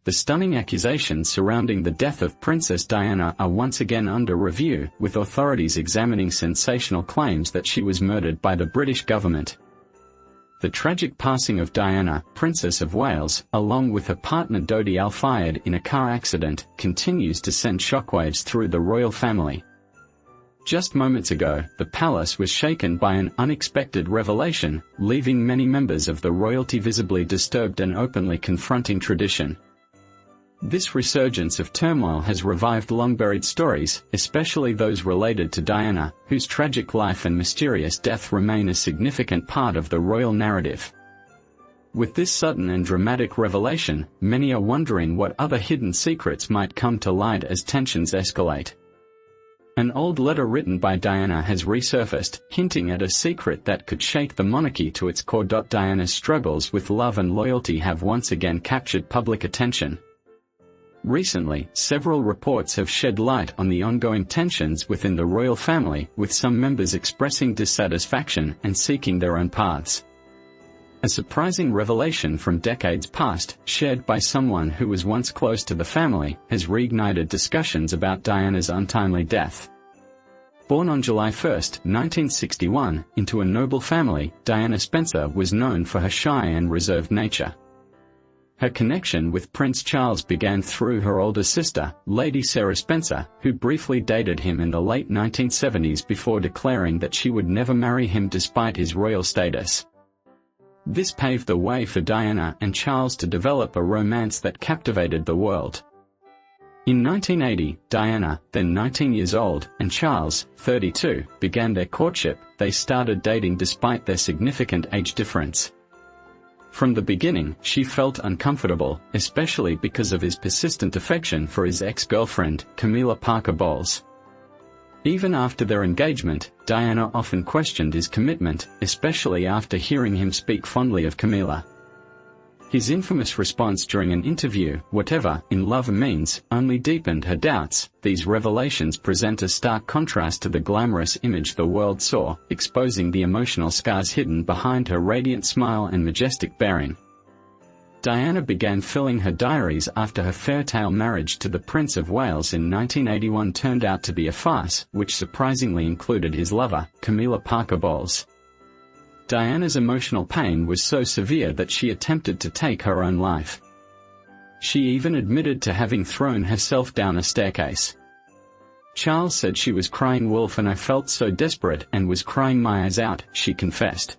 The stunning accusations surrounding the death of Princess Diana are once again under review, with authorities examining sensational claims that she was murdered by the British government. The tragic passing of Diana, Princess of Wales, along with her partner Dodi Al-Fayed in a car accident, continues to send shockwaves through the royal family. Just moments ago, the palace was shaken by an unexpected revelation, leaving many members of the royalty visibly disturbed and openly confronting tradition. This resurgence of turmoil has revived long-buried stories, especially those related to Diana, whose tragic life and mysterious death remain a significant part of the royal narrative. With this sudden and dramatic revelation, many are wondering what other hidden secrets might come to light as tensions escalate. An old letter written by Diana has resurfaced, hinting at a secret that could shake the monarchy to its core. Diana's struggles with love and loyalty have once again captured public attention. Recently, several reports have shed light on the ongoing tensions within the royal family, with some members expressing dissatisfaction and seeking their own paths. A surprising revelation from decades past, shared by someone who was once close to the family, has reignited discussions about Diana's untimely death. Born on July 1, 1961, into a noble family, Diana Spencer was known for her shy and reserved nature. Her connection with Prince Charles began through her older sister, Lady Sarah Spencer, who briefly dated him in the late 1970s before declaring that she would never marry him despite his royal status. This paved the way for Diana and Charles to develop a romance that captivated the world. In 1980, Diana, then 19 years old, and Charles, 32, began their courtship. They started dating despite their significant age difference. From the beginning, she felt uncomfortable, especially because of his persistent affection for his ex-girlfriend, Camilla Parker Bowles. Even after their engagement, Diana often questioned his commitment, especially after hearing him speak fondly of Camilla. His infamous response during an interview, "Whatever in love means," only deepened her doubts. These revelations present a stark contrast to the glamorous image the world saw, exposing the emotional scars hidden behind her radiant smile and majestic bearing. Diana began filling her diaries after her fairytale marriage to the Prince of Wales in 1981 turned out to be a farce, which surprisingly included his lover, Camilla Parker Bowles. Diana's emotional pain was so severe that she attempted to take her own life. She even admitted to having thrown herself down a staircase. Charles said she was crying wolf and I felt so desperate and was crying my eyes out, she confessed.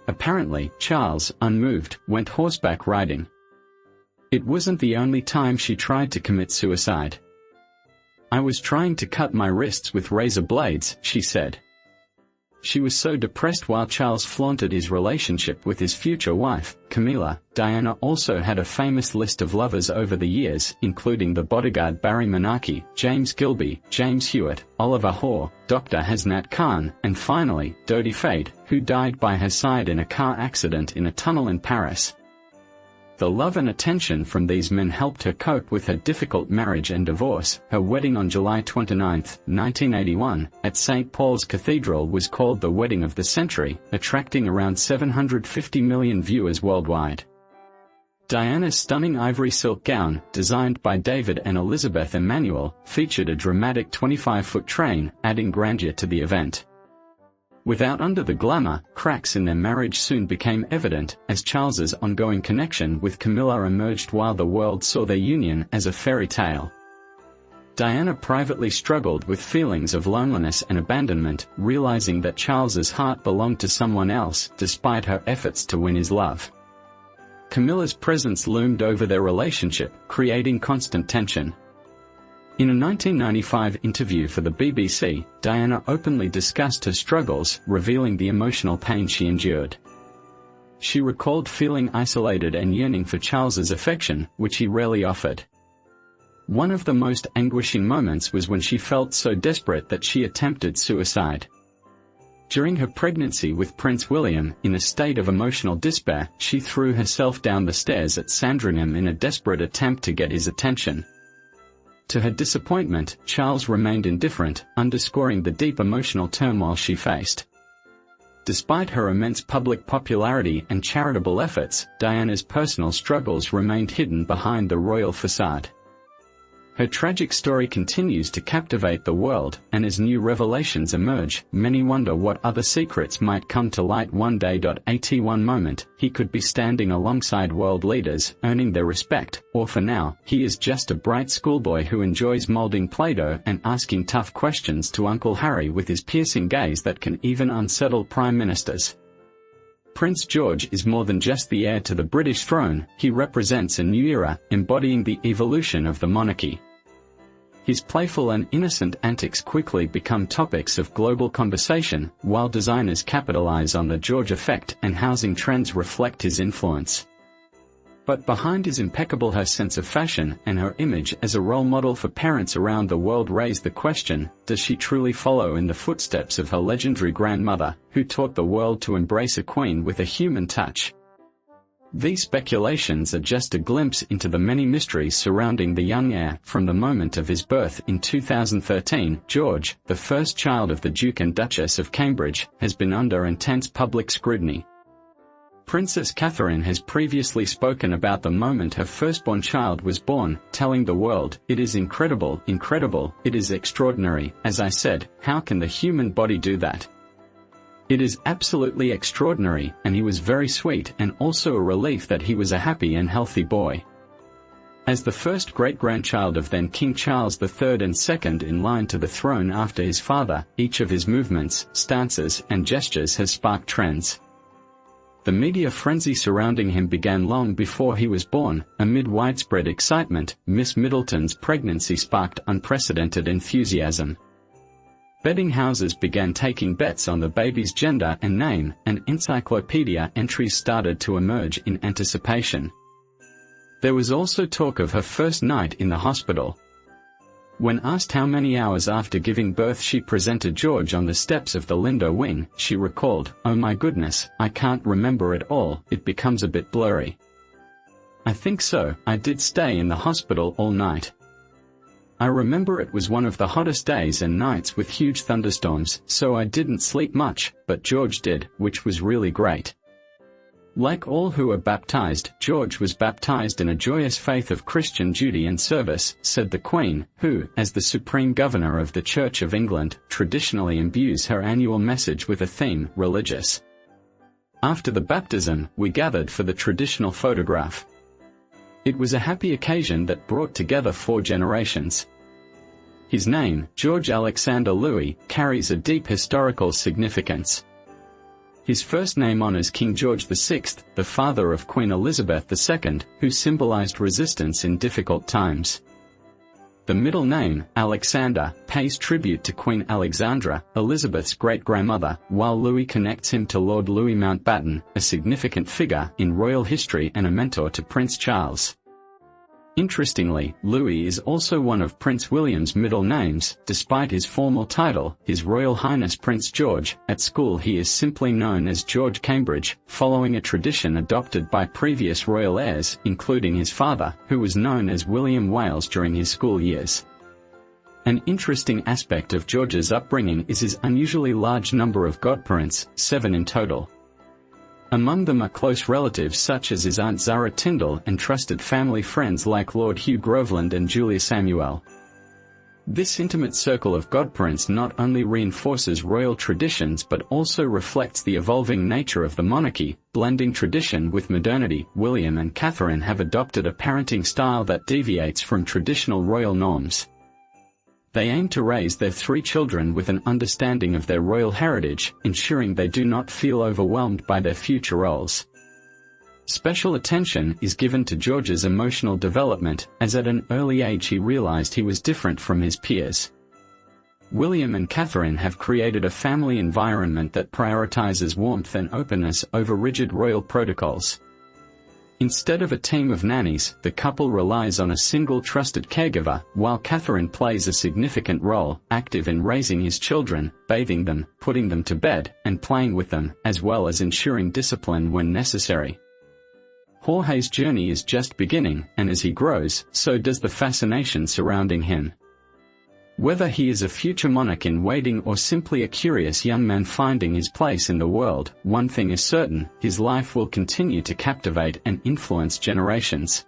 Apparently, Charles, unmoved, went horseback riding. It wasn't the only time she tried to commit suicide. "I was trying to cut my wrists with razor blades," she said. She was so depressed while Charles flaunted his relationship with his future wife, Camilla. Diana also had a famous list of lovers over the years, including the bodyguard Barry Menarche, James Gilby, James Hewitt, Oliver Hoare, Dr. Hasnat Khan, and finally, Dodi Fayed, who died by her side in a car accident in a tunnel in Paris. The love and attention from these men helped her cope with her difficult marriage and divorce. Her wedding on July 29, 1981, at St. Paul's Cathedral was called the wedding of the century, attracting around 750 million viewers worldwide. Diana's stunning ivory silk gown, designed by David and Elizabeth Emanuel, featured a dramatic 25-foot train, adding grandeur to the event. Without under the glamour, cracks in their marriage soon became evident, as Charles's ongoing connection with Camilla emerged while the world saw their union as a fairy tale. Diana privately struggled with feelings of loneliness and abandonment, realizing that Charles's heart belonged to someone else, despite her efforts to win his love. Camilla's presence loomed over their relationship, creating constant tension. In a 1995 interview for the BBC, Diana openly discussed her struggles, revealing the emotional pain she endured. She recalled feeling isolated and yearning for Charles's affection, which he rarely offered. One of the most anguishing moments was when she felt so desperate that she attempted suicide. During her pregnancy with Prince William, in a state of emotional despair, she threw herself down the stairs at Sandringham in a desperate attempt to get his attention. To her disappointment, Charles remained indifferent, underscoring the deep emotional turmoil she faced. Despite her immense public popularity and charitable efforts, Diana's personal struggles remained hidden behind the royal facade. Her tragic story continues to captivate the world, and as new revelations emerge, many wonder what other secrets might come to light one day. At one moment, he could be standing alongside world leaders, earning their respect, or for now, he is just a bright schoolboy who enjoys molding Play-Doh and asking tough questions to Uncle Harry with his piercing gaze that can even unsettle prime ministers. Prince George is more than just the heir to the British throne, he represents a new era, embodying the evolution of the monarchy. His playful and innocent antics quickly become topics of global conversation, while designers capitalize on the George effect and housing trends reflect his influence. But behind his impeccable her sense of fashion and her image as a role model for parents around the world raise the question, does she truly follow in the footsteps of her legendary grandmother, who taught the world to embrace a queen with a human touch? These speculations are just a glimpse into the many mysteries surrounding the young heir. From the moment of his birth in 2013, George, the first child of the Duke and Duchess of Cambridge, has been under intense public scrutiny. Princess Catherine has previously spoken about the moment her firstborn child was born, telling the world, "It is incredible, incredible, it is extraordinary. As I said, how can the human body do that? It is absolutely extraordinary," and he was very sweet and also a relief that he was a happy and healthy boy. As the first great-grandchild of then King Charles III and second in line to the throne after his father, each of his movements, stances, and gestures has sparked trends. The media frenzy surrounding him began long before he was born. Amid widespread excitement, Miss Middleton's pregnancy sparked unprecedented enthusiasm. Betting houses began taking bets on the baby's gender and name, and encyclopedia entries started to emerge in anticipation. There was also talk of her first night in the hospital. When asked how many hours after giving birth she presented George on the steps of the Lindo wing, she recalled, "Oh my goodness, I can't remember it all, it becomes a bit blurry. I think so, I did stay in the hospital all night. I remember it was one of the hottest days and nights with huge thunderstorms, so I didn't sleep much, but George did, which was really great." Like all who are baptized, George was baptized in a joyous faith of Christian duty and service, said the Queen, who, as the Supreme Governor of the Church of England, traditionally imbues her annual message with a theme, religious. After the baptism, we gathered for the traditional photograph. It was a happy occasion that brought together 4 generations. His name, George Alexander Louis, carries a deep historical significance. His first name honors King George VI, the father of Queen Elizabeth II, who symbolized resistance in difficult times. The middle name, Alexander, pays tribute to Queen Alexandra, Elizabeth's great-grandmother, while Louis connects him to Lord Louis Mountbatten, a significant figure in royal history and a mentor to Prince Charles. Interestingly, Louis is also one of Prince William's middle names. Despite his formal title, His Royal Highness Prince George, at school he is simply known as George Cambridge, following a tradition adopted by previous royal heirs, including his father, who was known as William Wales during his school years. An interesting aspect of George's upbringing is his unusually large number of godparents, 7 in total. Among them are close relatives such as his Aunt Zara Tyndall and trusted family friends like Lord Hugh Groveland and Julia Samuel. This intimate circle of godparents not only reinforces royal traditions but also reflects the evolving nature of the monarchy, blending tradition with modernity. William and Catherine have adopted a parenting style that deviates from traditional royal norms. They aim to raise their 3 children with an understanding of their royal heritage, ensuring they do not feel overwhelmed by their future roles. Special attention is given to George's emotional development, as at an early age he realized he was different from his peers. William and Catherine have created a family environment that prioritizes warmth and openness over rigid royal protocols. Instead of a team of nannies, the couple relies on a single trusted caregiver, while Catherine plays a significant role, active in raising his children, bathing them, putting them to bed, and playing with them, as well as ensuring discipline when necessary. Jorge's journey is just beginning, and as he grows, so does the fascination surrounding him. Whether he is a future monarch in waiting or simply a curious young man finding his place in the world, one thing is certain: his life will continue to captivate and influence generations.